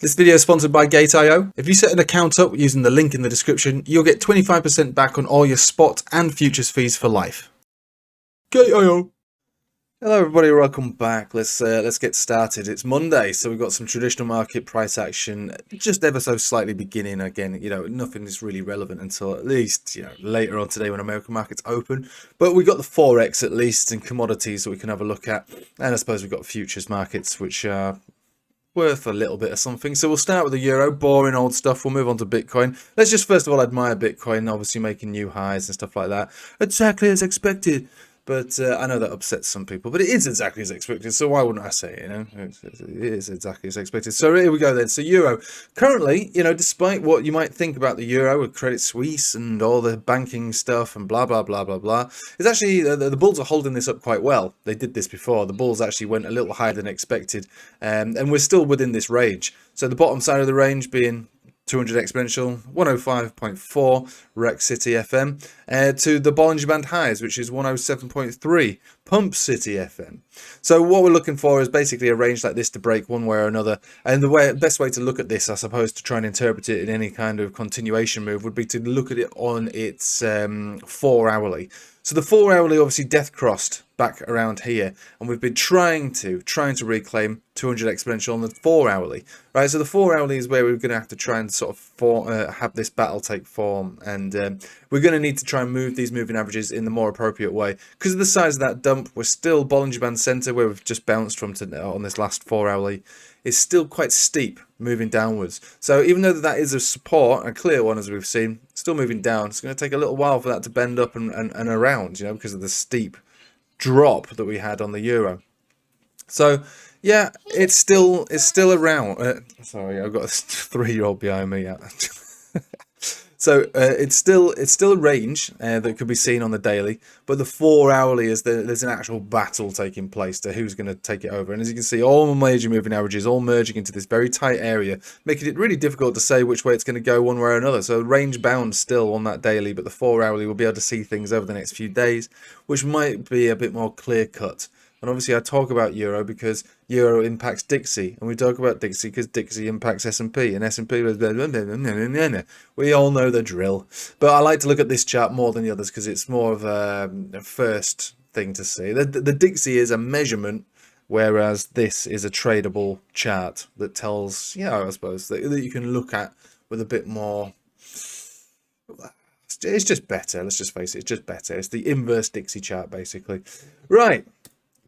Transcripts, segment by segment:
This video is sponsored by Gate.io. If you set an account up using the link in the description, you'll get 25% back on all your spot and futures fees for life. Gate.io. Hello everybody, welcome back. Let's get started. It's Monday, so we've got some traditional market price action, just ever so slightly beginning again. Nothing is really relevant until at least later on today when American markets open. But we've got the Forex at least and commodities that we can have a look at, and I suppose we've got futures markets which are worth a little bit of something. So we'll start with the euro, boring old stuff. We'll move on to Bitcoin. Let's just first of all admire Bitcoin, obviously making new highs and stuff like that, exactly as expected. But I know that upsets some people, but it is exactly as expected, so why wouldn't I say it, It is exactly as expected. So here we go then. So euro, currently, despite what you might think about the euro with Credit Suisse and all the banking stuff and blah, blah, blah, blah, blah, it's actually, the bulls are holding this up quite well. They did this before. The bulls actually went a little higher than expected, and we're still within this range. So the bottom side of the range being 200 exponential, 105.4 Rec City FM, to the Bollinger Band highs, which is 107.3 Pump City FM. So what we're looking for is basically a range like this to break one way or another. And the best way to look at this, I suppose, to try and interpret it in any kind of continuation move would be to look at it on its 4 hourly. So the 4 hourly obviously death crossed back around here, and we've been trying to reclaim 200 exponential on the 4 hourly, right? So the 4 hourly is where we're going to have to try and sort of have this battle take form, and we're going to need to try and move these moving averages in the more appropriate way. Because of the size of that dump, we're still Bollinger Band Center, where we've just bounced from on this last 4 hourly. It's still quite steep moving downwards. So even though that is a support, a clear one as we've seen, still moving down, it's going to take a little while for that to bend up and around, because of the steep drop that we had on the euro. So yeah, it's still around. Sorry, I've got a 3-year-old behind me. Yeah. So it's still a range that could be seen on the daily, but the 4 hourly is there's an actual battle taking place to who's going to take it over. And as you can see, all the major moving averages all merging into this very tight area, making it really difficult to say which way it's going to go one way or another. So range bound still on that daily, but the 4 hourly will be able to see things over the next few days, which might be a bit more clear cut. And obviously I talk about euro because euro impacts Dixie, and we talk about Dixie because Dixie impacts S&P, and S&P was blah, blah, blah, blah, blah, blah, blah. We all know the drill. But I like to look at this chart more than the others because it's more of a first thing to see. The Dixie is a measurement, whereas this is a tradable chart that tells, I suppose, that you can look at with a bit more. It's just better. Let's just face it. It's just better. It's the inverse Dixie chart, basically. Right.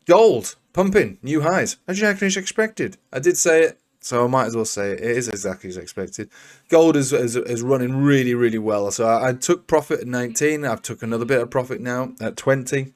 Gold pumping new highs, exactly as expected. I did say it, so I might as well say it. It is exactly as expected. Gold is running really, really well. So I took profit at 19. I've took another bit of profit now at 20.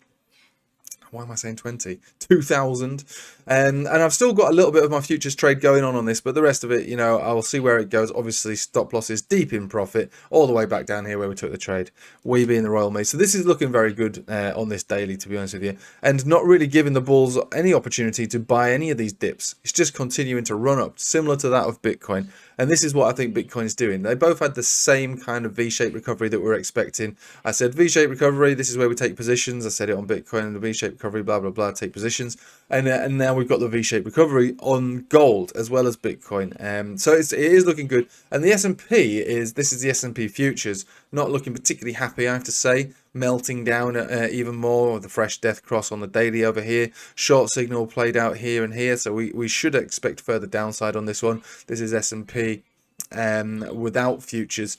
Why am I saying 20? 2,000. And I've still got a little bit of my futures trade going on this, but the rest of it, I'll see where it goes. Obviously, stop losses deep in profit, all the way back down here where we took the trade. We being the Royal Maze. So this is looking very good on this daily, to be honest with you. And not really giving the bulls any opportunity to buy any of these dips. It's just continuing to run up, similar to that of Bitcoin. And this is what I think Bitcoin is doing. They both had the same kind of V-shaped recovery that we're expecting. I said V-shaped recovery, this is where we take positions. I said it on Bitcoin, the V-shaped recovery, blah, blah, blah, take positions. And now we've got the V-shaped recovery on gold as well as Bitcoin. So it is looking good. And the S&P this is the S&P Futures, not looking particularly happy, I have to say. Melting down even more with the fresh death cross on the daily over here. Short signal played out here and here, so we should expect further downside on this one. This is S&P without futures.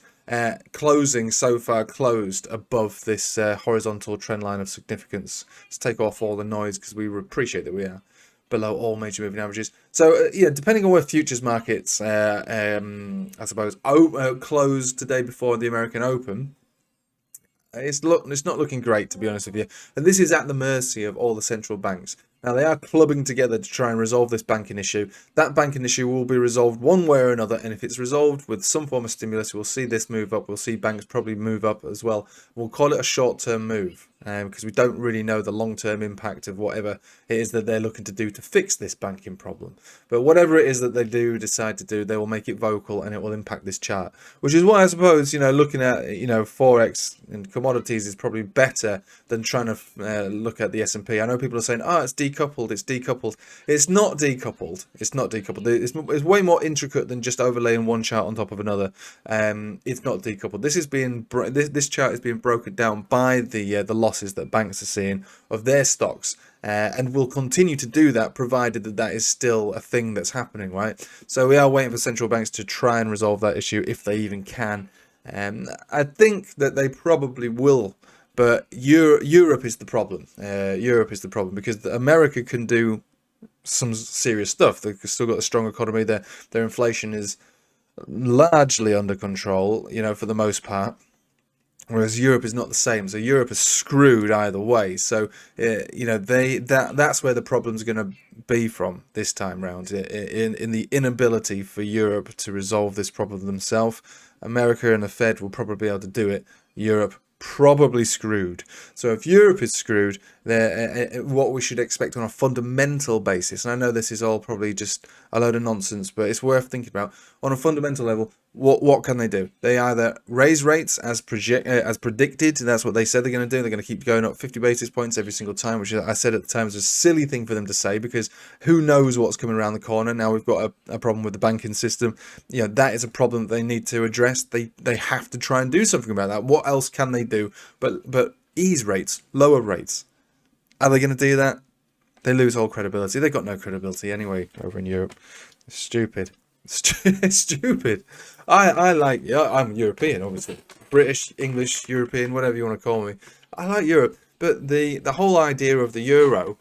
Closing so far closed above this horizontal trend line of significance. Let's take off all the noise because we appreciate that we are below all major moving averages. So yeah, depending on where futures markets I suppose closed today before the American Open, it's not looking great, to be honest with you. And this is at the mercy of all the central banks. Now, they are clubbing together to try and resolve this banking issue. That banking issue will be resolved one way or another, and if it's resolved with some form of stimulus, we'll see this move up. We'll see banks probably move up as well. We'll call it a short-term move because we don't really know the long-term impact of whatever it is that they're looking to do to fix this banking problem. But whatever it is that they do decide to do, they will make it vocal and it will impact this chart, which is why I suppose, looking at, Forex and commodities is probably better than trying to look at the S&P. I know people are saying, oh, it's decoupled. It's decoupled. It's not decoupled. It's not decoupled. It's way more intricate than just overlaying one chart on top of another. It's not decoupled. This chart is being broken down by the losses that banks are seeing of their stocks, and will continue to do that, provided that is still a thing that's happening, right? So we are waiting for central banks to try and resolve that issue if they even can. I think that they probably will. But Europe is the problem. Europe is the problem because America can do some serious stuff. They've still got a strong economy. Their inflation is largely under control, for the most part. Whereas Europe is not the same. So Europe is screwed either way. So that's where the problem's going to be from this time round, in the inability for Europe to resolve this problem themselves. America and the Fed will probably be able to do it. Europe probably screwed. So if Europe is screwed, what we should expect on a fundamental basis, and I know this is all probably just a load of nonsense, but it's worth thinking about. On a fundamental level, what can they do? They either raise rates as predicted. That's what they said they're going to do. They're going to keep going up 50 basis points every single time, which I said at the time was a silly thing for them to say, because who knows what's coming around the corner. Now we've got a problem with the banking system. That is a problem that they need to address. They have to try and do something about that. What else can they do but ease rates, lower rates? Are they going to do that? They lose all credibility. They've got no credibility anyway over in Europe. It's stupid. It's stupid. I'm European, obviously. British, English, European, whatever you want to call me. I like Europe. But the whole idea of the euro,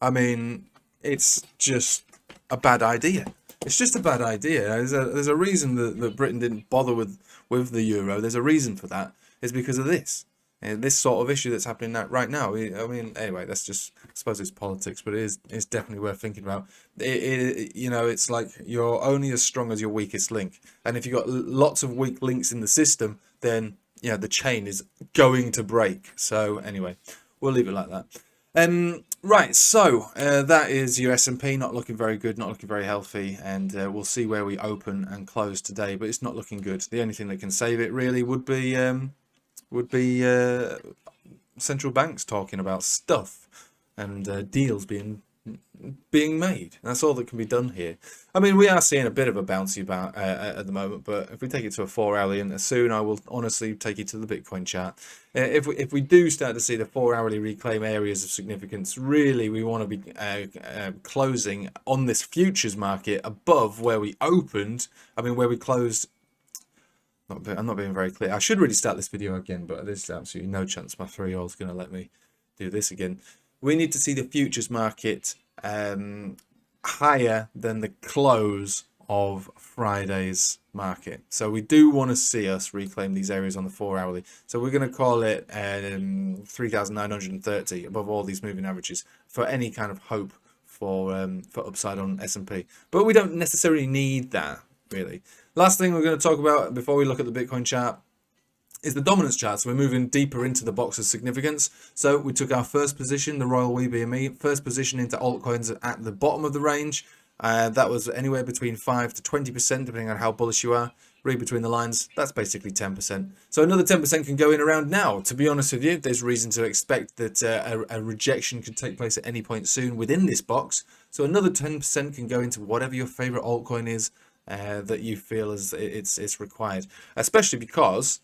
I mean, it's just a bad idea. It's just a bad idea. There's a reason that Britain didn't bother with the euro. There's a reason for that. It's because of this. And this sort of issue that's happening right now. I mean, anyway, that's just, I suppose it's politics, but it's definitely worth thinking about. It's like you're only as strong as your weakest link. And if you've got lots of weak links in the system, then, the chain is going to break. So anyway, we'll leave it like that. Right, so that is your S&P, not looking very good, not looking very healthy, and we'll see where we open and close today, but it's not looking good. The only thing that can save it really would be central banks talking about stuff and deals being made. That's all that can be done here. I mean, we are seeing a bit of a bouncy about at the moment, but if we take it to a 4-hourly, and soon I will honestly take you to the Bitcoin chart. If we do start to see the 4-hourly reclaim areas of significance, really we want to be closing on this futures market above where we opened. I mean, where we closed. I'm not being very clear. I should really start this video again, but there's absolutely no chance my 3-year-old's going to let me do this again. We need to see the futures market higher than the close of Friday's market. So we do want to see us reclaim these areas on the 4-hourly. So we're going to call it 3,930 above all these moving averages for any kind of hope for upside on S&P. But we don't necessarily need that, really. Last thing we're going to talk about before we look at the Bitcoin chart is the dominance chart. So we're moving deeper into the box of significance. So we took our first position, the Royal We BME, first position into altcoins at the bottom of the range. That was anywhere between 5 to 20%, depending on how bullish you are. Read between the lines, that's basically 10%. So another 10% can go in around now. To be honest with you, there's reason to expect that a rejection could take place at any point soon within this box. So another 10% can go into whatever your favorite altcoin is that you feel is it's required, especially because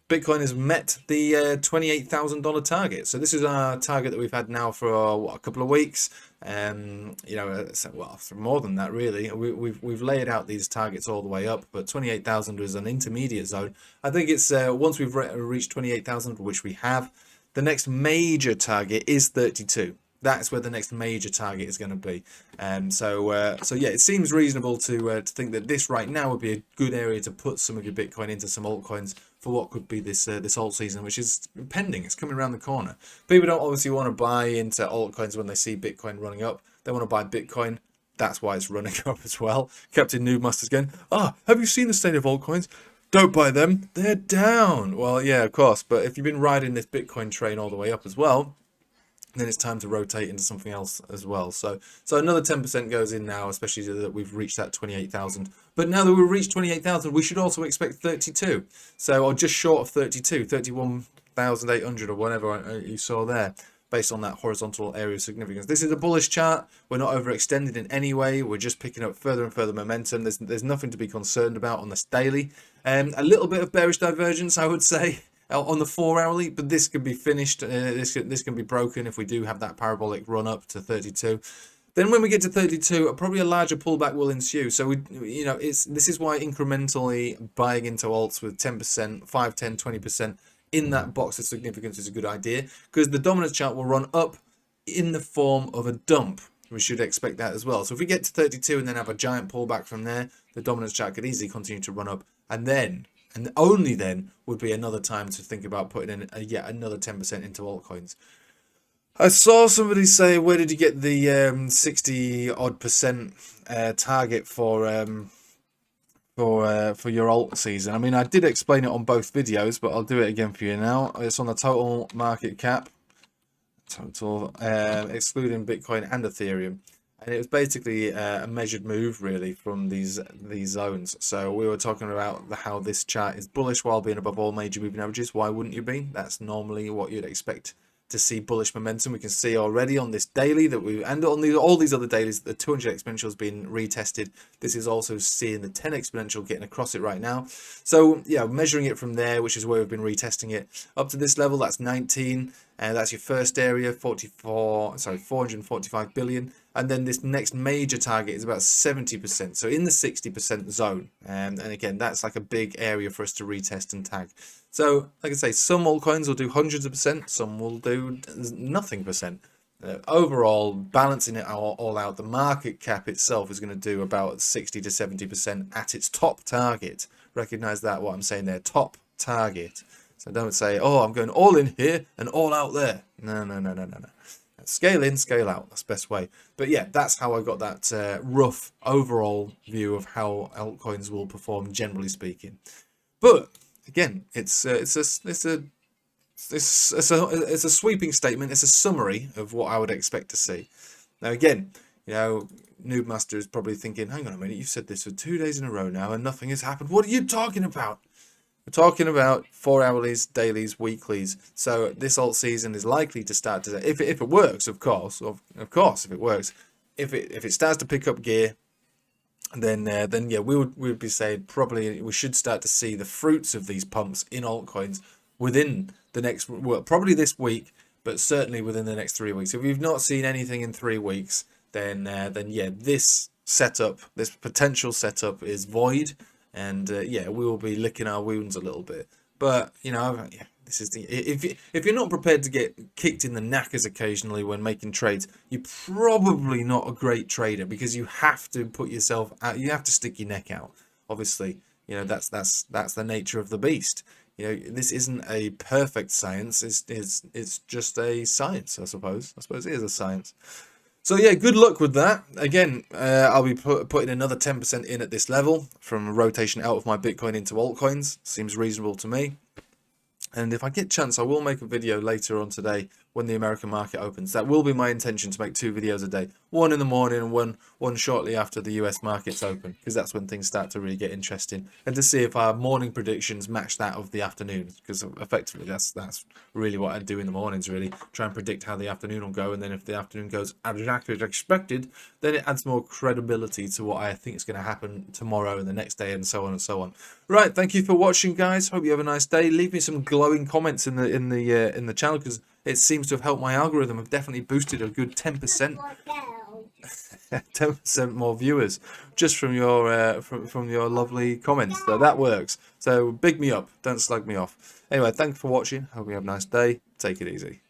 Bitcoin has met the $28,000 target. So this is our target that we've had now for a couple of weeks. For more than that, really. We've laid out these targets all the way up, but 28,000 is an intermediate zone. I think it's once we've reached 28,000, which we have, the next major target is 32. That's where the next major target is going to be. So yeah, it seems reasonable to think that this right now would be a good area to put some of your Bitcoin into some altcoins for what could be this alt season, which is pending. It's coming around the corner. People don't obviously want to buy into altcoins when they see Bitcoin running up. They want to buy Bitcoin. That's why it's running up as well. Captain Noobmaster's going, have you seen the state of altcoins? Don't buy them. They're down. Well, yeah, of course. But if you've been riding this Bitcoin train all the way up as well, then it's time to rotate into something else as well. So another 10% goes in now, especially that we've reached that 28,000. But now that we've reached 28,000, we should also expect 32. So, or just short of 32, 31,800 or whatever you saw there. based on that horizontal area of significance. This is a bullish chart. We're not overextended in any way. We're just picking up further and further momentum. There's nothing to be concerned about on this daily. A little bit of bearish divergence, I would say, on the 4-hourly, but this can be finished. This can be broken if we do have that parabolic run up to 32. Then when we get to 32, probably a larger pullback will ensue. So this is why incrementally buying into alts with 10%, 5, 10, 20% in that box of significance is a good idea, because the dominance chart will run up in the form of a dump. We should expect that as well. So if we get to 32 and then have a giant pullback from there, the dominance chart could easily continue to run up, and then, and only then, would be another time to think about putting in yet another 10% into altcoins. I saw somebody say, where did you get the 60 odd percent target for your alt season? I mean, I did explain it on both videos, but I'll do it again for you now. It's on the total market cap, excluding Bitcoin and Ethereum, and it was basically a measured move really from these zones. So we were talking about how this chart is bullish while being above all major moving averages. Why wouldn't you be? That's normally what you'd expect to see bullish momentum. We can see already on this daily that and on all these other dailies, the 200 exponential has been retested. This is also seeing the 10 exponential getting across it right now. So yeah, measuring it from there, which is where we've been retesting it up to this level, that's 19, and that's your first area, 445 billion. And then this next major target is about 70%, so in the 60% zone. And again, that's like a big area for us to retest and tag. So, like I say, some altcoins will do hundreds of percent, some will do nothing percent. Overall, balancing it all out, the market cap itself is going to do about 60 to 70% at its top target. Recognize that, what I'm saying there, top target. So don't say, oh, I'm going all in here and all out there. No. Scale in, scale out. That's the best way. But yeah, that's how I got that rough overall view of how altcoins will perform, generally speaking. But again, it's a sweeping statement. It's a summary of what I would expect to see. Now again, Noob Master is probably thinking, hang on a minute, you've said this for 2 days in a row now and nothing has happened. What are you talking about? We're talking about 4-hourlies, dailies, weeklies. So this alt season is likely to start to, if it works, of course, if it works, if it starts to pick up gear, then yeah, we would be saying probably we should start to see the fruits of these pumps in altcoins within the next, well, probably this week, but certainly within the next 3 weeks. If we've not seen anything in 3 weeks, then yeah, this potential setup is void. And yeah, we will be licking our wounds a little bit. But yeah, this is if you're not prepared to get kicked in the knackers occasionally when making trades, you're probably not a great trader, because you have to put yourself out. You have to stick your neck out. Obviously, that's the nature of the beast. This isn't a perfect science. It's just a science, I suppose. I suppose it is a science. So yeah, good luck with that. Again, I'll be putting another 10% in at this level from rotation out of my Bitcoin into altcoins. Seems reasonable to me. And if I get a chance, I will make a video later on today when the American market opens. That will be my intention, to make 2 videos a day. One in the morning and one shortly after the US markets open, because that's when things start to really get interesting. And to see if our morning predictions match that of the afternoon, because effectively that's really what I do in the mornings, really. Try and predict how the afternoon will go, and then if the afternoon goes exactly as expected, then it adds more credibility to what I think is going to happen tomorrow and the next day, and so on and so on. Right, thank you for watching, guys. Hope you have a nice day. Leave me some glowing comments in the channel, because it seems to have helped my algorithm. I've definitely boosted a good 10%. 10% more viewers just from your lovely comments. So that works. So big me up. Don't slug me off. Anyway, thanks for watching. Hope you have a nice day. Take it easy.